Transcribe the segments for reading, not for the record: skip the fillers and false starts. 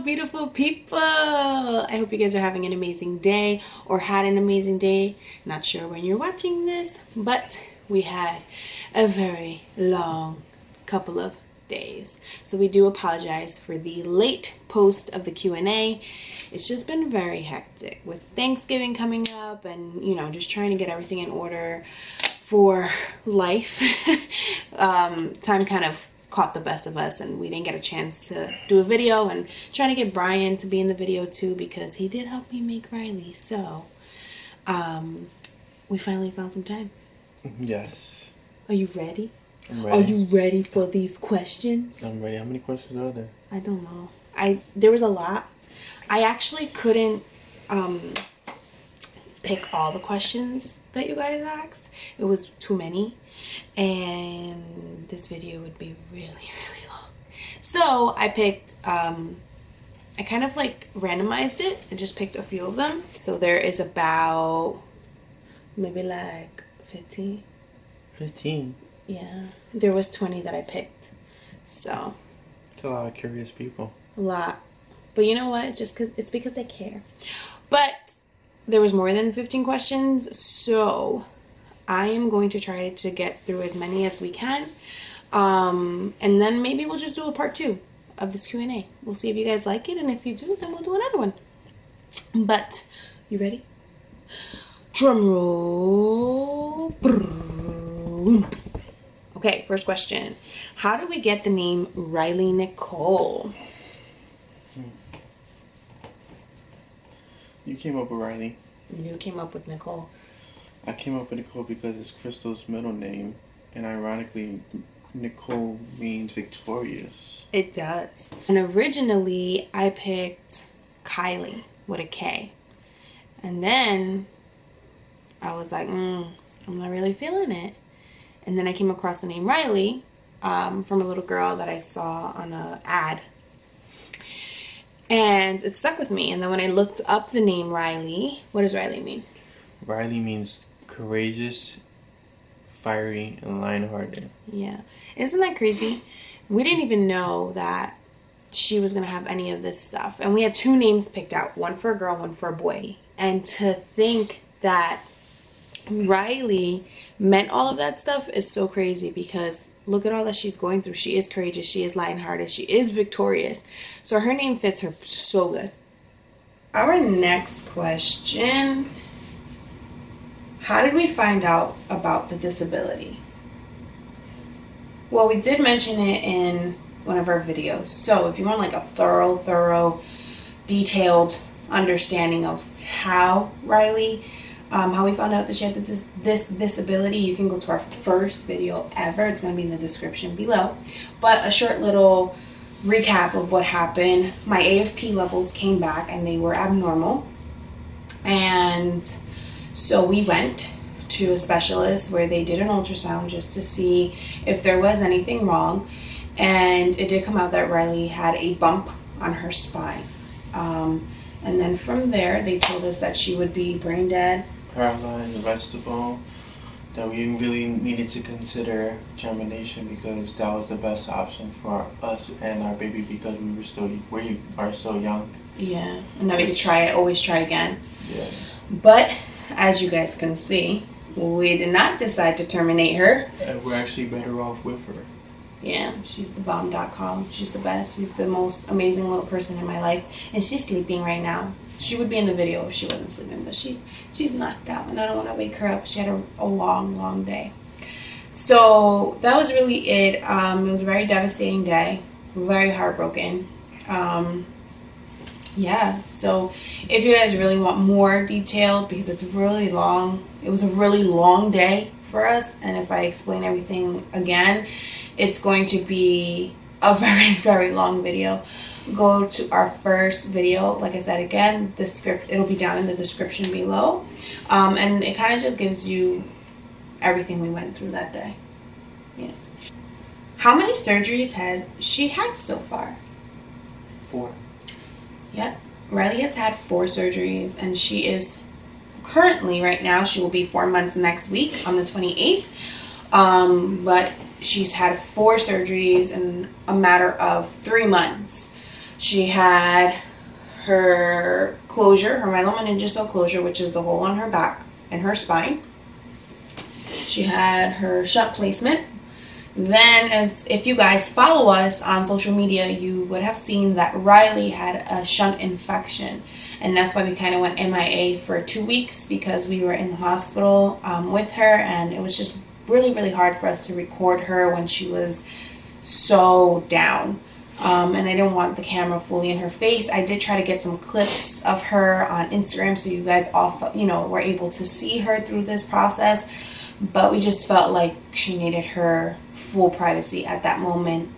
beautiful people. I hope you guys are having an amazing day or had an amazing day. Not sure when you're watching this, but we had a very long couple of days. So we do apologize for the late post of the Q&A. It's just been very hectic with Thanksgiving coming up and, you know, just trying to get everything in order for life. Time kind of caught the best of us and we didn't get a chance to do a video, and trying to get Brian to be in the video too because he did help me make Riley. So we finally found some time. Yes. Are you ready? I'm ready. Are you ready for these questions? I'm ready. How many questions are there? I don't know. There was a lot. I actually couldn't pick all the questions that you guys asked. It was too many, and this video would be really, really long. So I picked, I kind of like randomized it and just picked a few of them. So there is about maybe like 15. 15? Yeah. There was 20 that I picked. So. It's a lot of curious people. A lot. But you know what? It's because they care. But there was more than 15 questions, so I am going to try to get through as many as we can. And then maybe we'll just do a part 2 of this Q&A. We'll see if you guys like it, and if you do, then we'll do another one. But, you ready? Drum roll. Okay, first question. How do we get the name Riley Nicole? You came up with Riley. You came up with Nicole. I came up with Nicole because it's Crystal's middle name, and ironically, Nicole means victorious. It does. And originally, I picked Kylie with a K. And then I was like, I'm not really feeling it. And then I came across the name Riley from a little girl that I saw on an ad. And it stuck with me. And then when I looked up the name Riley, what does Riley mean? Riley means courageous, fiery, and lion-hearted. Yeah. Isn't that crazy? We didn't even know that she was going to have any of this stuff. And we had 2 names picked out. One for a girl, one for a boy. And to think that Riley meant all of that stuff is so crazy, because look at all that she's going through. She is courageous. She is lighthearted. She is victorious. So her name fits her so good. Our next question. How did we find out about the disability? Well, we did mention it in one of our videos. So if you want like a thorough, detailed understanding of how Riley, how we found out that she had this disability, you can go to our first video ever. It's going to be in the description below. But a short little recap of what happened. My AFP levels came back and they were abnormal. And so we went to a specialist where they did an ultrasound just to see if there was anything wrong. And it did come out that Riley had a bump on her spine. And then from there, they told us that she would be brain dead, paralyzed, vegetable, that we really needed to consider termination because that was the best option for us and our baby, because we are so young. Yeah, and that we could always try again. Yeah. But as you guys can see, we did not decide to terminate her. And we're actually better off with her. Yeah, she's the bomb.com. She's the best. She's the most amazing little person in my life. And she's sleeping right now. She would be in the video if she wasn't sleeping, but she's knocked out and I don't want to wake her up. She had a long day. So that was really it. It was a very devastating day. Very heartbroken. Yeah, so if you guys really want more detailed, because it's really long, it was a really long day for us, and if I explain everything again, it's going to be a very long video. Go to our first video. Like I said again, it'll be down in the description below, and it kind of just gives you everything we went through that day. Yeah. How many surgeries has she had so far? 4. Yep. Riley has had 4 surgeries, and she is currently, right now, she will be 4 months next week on the 28th. But she's had 4 surgeries in a matter of 3 months. She had her closure, her myelomeningocele closure, which is the hole on her back and her spine. She had her shunt placement. Then, as if you guys follow us on social media, you would have seen that Riley had a shunt infection. And that's why we kind of went MIA for 2 weeks, because we were in the hospital with her, and it was just really, really hard for us to record her when she was so down. And I didn't want the camera fully in her face. I did try to get some clips of her on Instagram so you guys all, were able to see her through this process. But we just felt like she needed her full privacy at that moment.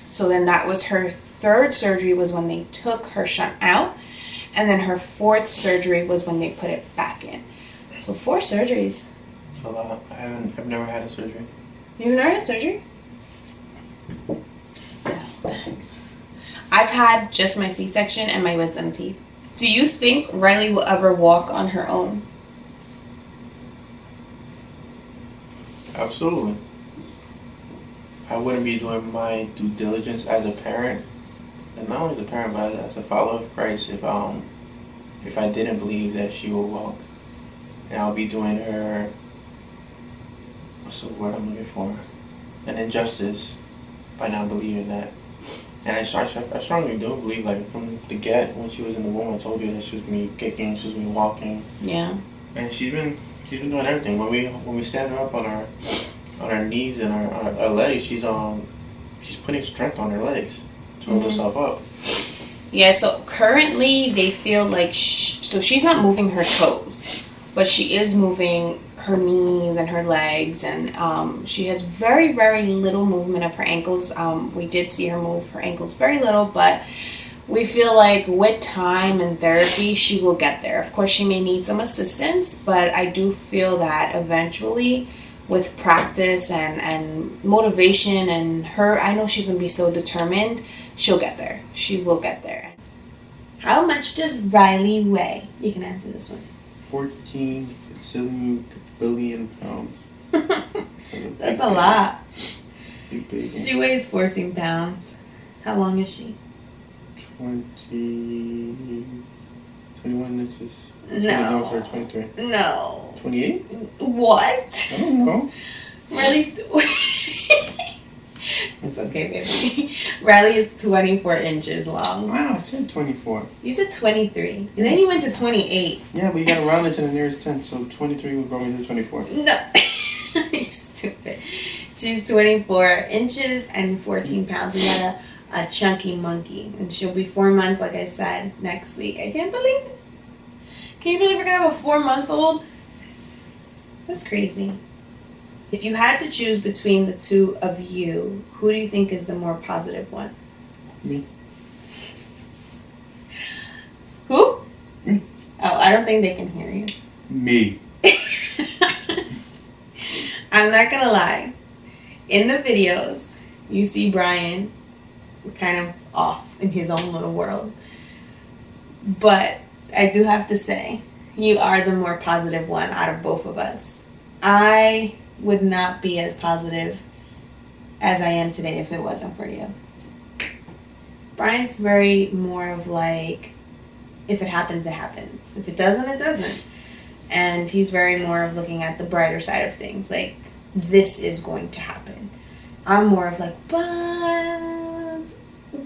So then that was her third surgery, was when they took her shunt out. And then her fourth surgery was when they put it back in. So 4 surgeries. That's a lot. I've never had a surgery. You've never had surgery? I've had just my C-section and my wisdom teeth. Do you think Riley will ever walk on her own? Absolutely. I wouldn't be doing my due diligence as a parent, and not only as a parent, but as a follower of Christ, if I didn't believe that she will walk. And I'll be doing her, what's the word I'm looking for? An injustice by not believing that. And I strongly do believe, like, from the get, when she was in the womb, I told you that she was going to be kicking, she was going to be walking. Yeah. And she's been doing everything. When we stand her up on our knees and our legs, she's putting strength on her legs to hold herself up. Yeah, so currently they feel like so she's not moving her toes, but she is moving her knees and her legs, and she has very, very little movement of her ankles. We did see her move her ankles very little, but we feel like with time and therapy, she will get there. Of course, she may need some assistance, but I do feel that eventually, with practice and motivation and her, I know she's going to be so determined, she'll get there. She will get there. How much does Riley weigh? You can answer this one. 14 billion pounds. That's a lot. Big baby. She weighs 14 pounds. How long is she? 21 inches. No. 23. No. 28? What? I don't know. Riley's... It's okay, baby. Riley is 24 inches long. Wow, I said 24. You said 23. And then you went to 28. Yeah, but you gotta round it to the nearest 10, so 23 would go into 24. No. You stupid. She's 24 inches and 14 pounds. We got a chunky monkey. And she'll be 4 months, like I said, next week. I can't believe it. Can you believe we're going to have a 4-month-old? That's crazy. If you had to choose between the two of you, who do you think is the more positive one? Me. Who? Me. Oh, I don't think they can hear you. Me. I'm not going to lie. In the videos, you see Brian kind of off in his own little world. But I do have to say, you are the more positive one out of both of us. I would not be as positive as I am today if it wasn't for you. Brian's very more of like, if it happens, it happens. If it doesn't, it doesn't. And he's very more of looking at the brighter side of things. Like, this is going to happen. I'm more of like, but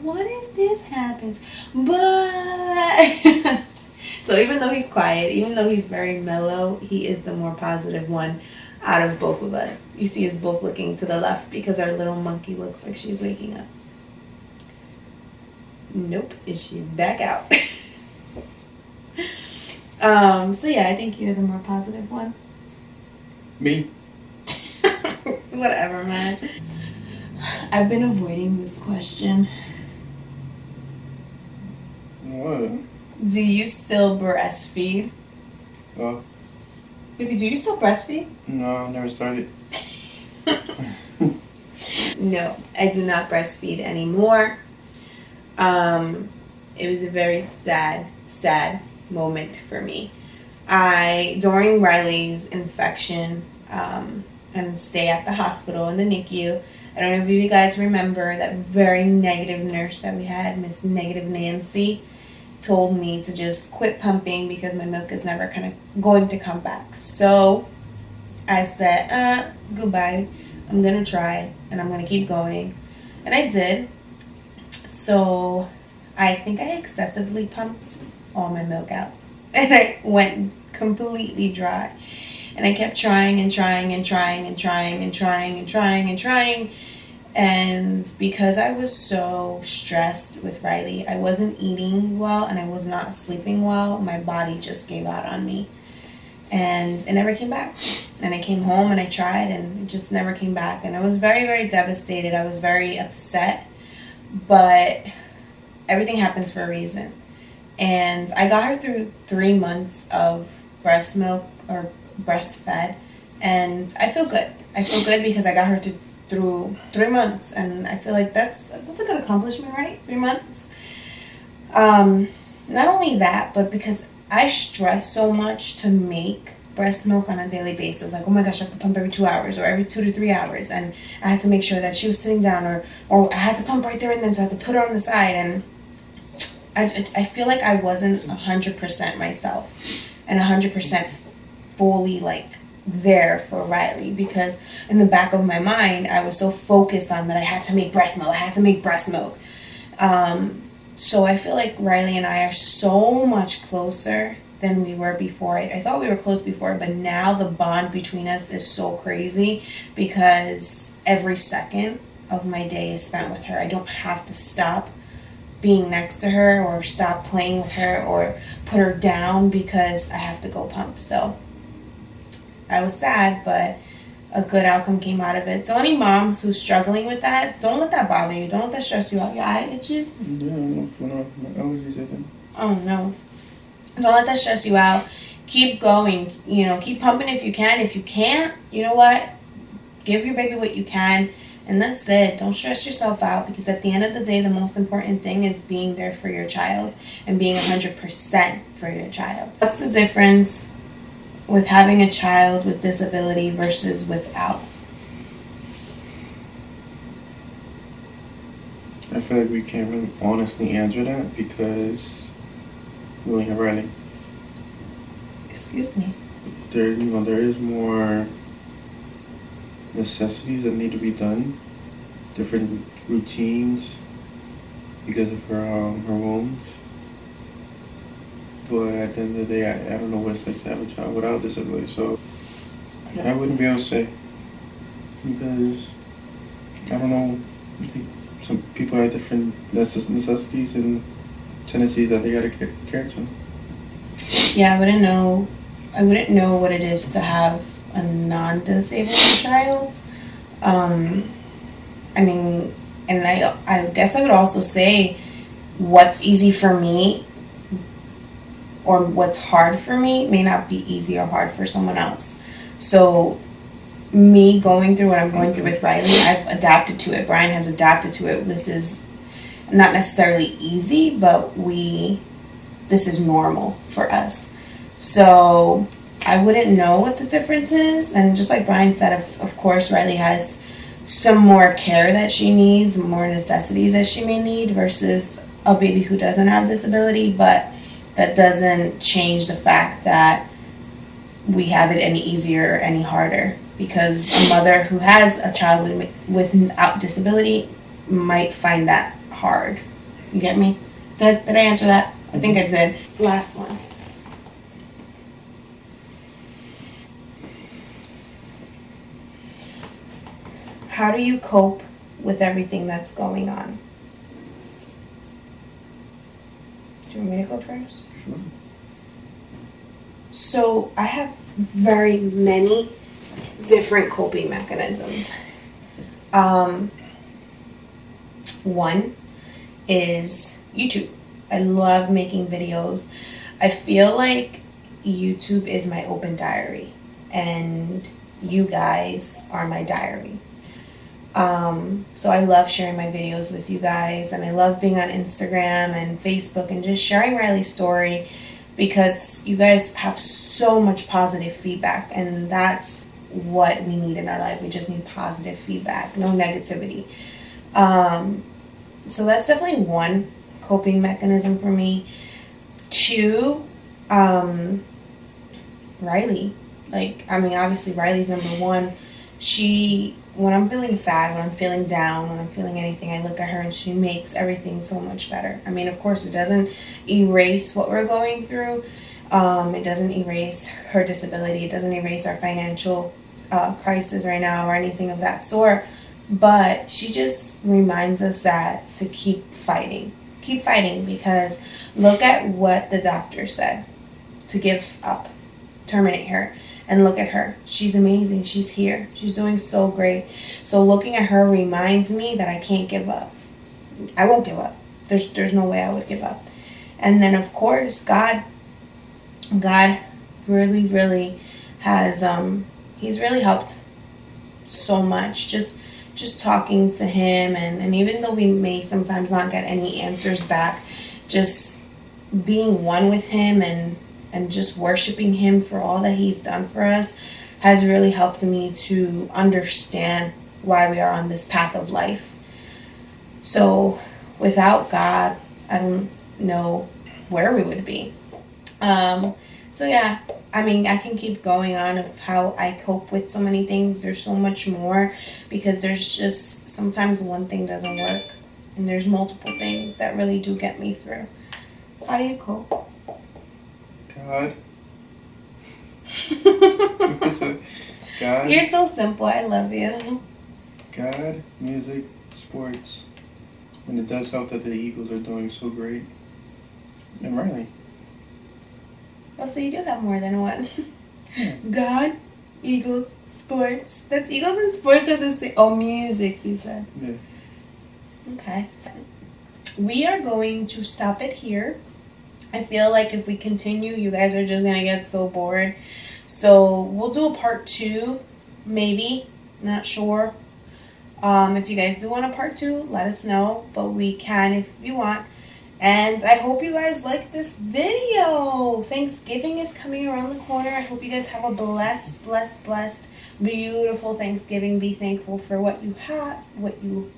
what if this happens? But... So even though he's quiet, even though he's very mellow, he is the more positive one out of both of us. You see us both looking to the left because our little monkey looks like she's waking up. Nope, she's back out. So yeah, I think you're the more positive one. Me. Whatever, man. I've been avoiding this question. What? Do you still breastfeed? Oh. Baby, do you still breastfeed? No, I never started. No, I do not breastfeed anymore. It was a very sad moment for me. During Riley's infection and stay at the hospital in the NICU, I don't know if you guys remember that very negative nurse that we had, Miss Negative Nancy, told me to just quit pumping because my milk is never going to come back. So I said, goodbye. I'm going to try and I'm going to keep going. And I did. So I think I excessively pumped all my milk out. And I went completely dry. And I kept trying and trying and trying and trying and trying and trying and trying. And because I was so stressed with Riley, I wasn't eating well and I was not sleeping well. My body just gave out on me. And it never came back. And I came home and I tried and it just never came back. And I was very, very devastated. I was very upset. But everything happens for a reason. And I got her through 3 months of breast milk or breastfed. And I feel good. I feel good because I got her through 3 months. And I feel like that's a good accomplishment, right? 3 months. Not only that, but because I stress so much to make breast milk on a daily basis. Like, oh my gosh, I have to pump every 2 hours or every 2 to 3 hours. And I had to make sure that she was sitting down or I had to pump right there and then, so I had to put her on the side. And I feel like I wasn't 100% myself and 100% fully, like, there for Riley, because in the back of my mind, I was so focused on that I had to make breast milk. I had to make breast milk. So I feel like Riley and I are so much closer than we were before. I thought we were close before, but now the bond between us is so crazy because every second of my day is spent with her. I don't have to stop being next to her or stop playing with her or put her down because I have to go pump. So I was sad, but a good outcome came out of it. So any moms who's struggling with that, don't let that bother you. Don't let that stress you out. Your eye itches? Yeah, no, my allergies, I think. Oh, no. Don't let that stress you out. Keep going. You know, keep pumping if you can. If you can't, you know what? Give your baby what you can. And that's it. Don't stress yourself out, because at the end of the day, the most important thing is being there for your child and being 100% for your child. What's the difference with having a child with disability versus without? I feel like we can't really honestly answer that because we only have Riley. Excuse me. There is more necessities that need to be done, different routines because of her wounds. But at the end of the day, I don't know what it's like to have a child without disability, so I wouldn't be able to say, because I don't know, some people have different necessities and tendencies that they gotta care to. Yeah, I wouldn't know what it is to have a non-disabled child. I mean, and I guess I would also say what's easy for me or what's hard for me may not be easy or hard for someone else. So me going through what I'm going through with Riley, I've adapted to it. Brian has adapted to it. This is not necessarily easy, but this is normal for us. So I wouldn't know what the difference is. And just like Brian said, of course, Riley has some more care that she needs, more necessities that she may need versus a baby who doesn't have disability, but that doesn't change the fact that we have it any easier or any harder, because a mother who has a child without disability might find that hard. You get me? Did I answer that? I think I did. Last one. How do you cope with everything that's going on? Do you want me to go first? Sure. So I have very many different coping mechanisms. One is YouTube. I love making videos. I feel like YouTube is my open diary, and you guys are my diary. So I love sharing my videos with you guys, and I love being on Instagram and Facebook and just sharing Riley's story, because you guys have so much positive feedback, and that's what we need in our life. We just need positive feedback, no negativity. So that's definitely one coping mechanism for me. Two, Riley. Like, I mean, obviously Riley's number one. When I'm feeling sad, when I'm feeling down, when I'm feeling anything, I look at her and she makes everything so much better. I mean, of course, it doesn't erase what we're going through. It doesn't erase her disability. It doesn't erase our financial crisis right now or anything of that sort. But she just reminds us that to keep fighting. Keep fighting, because look at what the doctor said. To give up. Terminate her. And look at her. She's amazing. She's here. She's doing so great. So looking at her reminds me that I can't give up. I won't give up. There's no way I would give up. And then, of course, God really, really has, he's really helped so much. Just talking to him, and even though we may sometimes not get any answers back, just being one with him and just worshiping him for all that he's done for us has really helped me to understand why we are on this path of life. So without God, I don't know where we would be. So yeah, I mean, I can keep going on of how I cope with so many things. There's so much more, because there's just sometimes one thing doesn't work, and there's multiple things that really do get me through. How do you cope? God. God. You're so simple. I love you. God, music, sports. And it does help that the Eagles are doing so great. And Riley. Oh, so you do have more than one. God, Eagles, sports. That's Eagles and sports are the same. Oh, music, you said. Yeah. Okay. We are going to stop it here. I feel like if we continue, you guys are just going to get so bored. So we'll do a part 2, maybe. Not sure. If you guys do want a part 2, let us know. But we can if you want. And I hope you guys like this video. Thanksgiving is coming around the corner. I hope you guys have a blessed, beautiful Thanksgiving. Be thankful for what you have, what you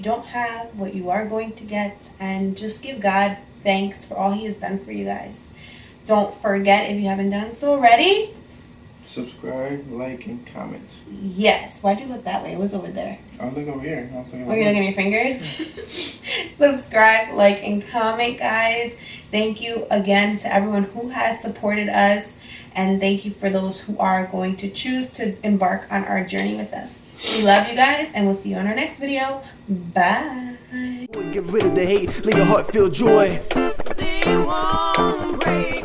don't have, what you are going to get. And just give God thanks for all he has done for you guys. Don't forget, if you haven't done so already, subscribe, like, and comment. Yes. Why'd you look that way? It was over there. I was looking over here. Were you looking at your fingers? Subscribe, like, and comment, guys. Thank you again to everyone who has supported us. And thank you for those who are going to choose to embark on our journey with us. We love you guys, and we'll see you on our next video. Bye. Get rid of the hate, let your heart feel joy. They won't break.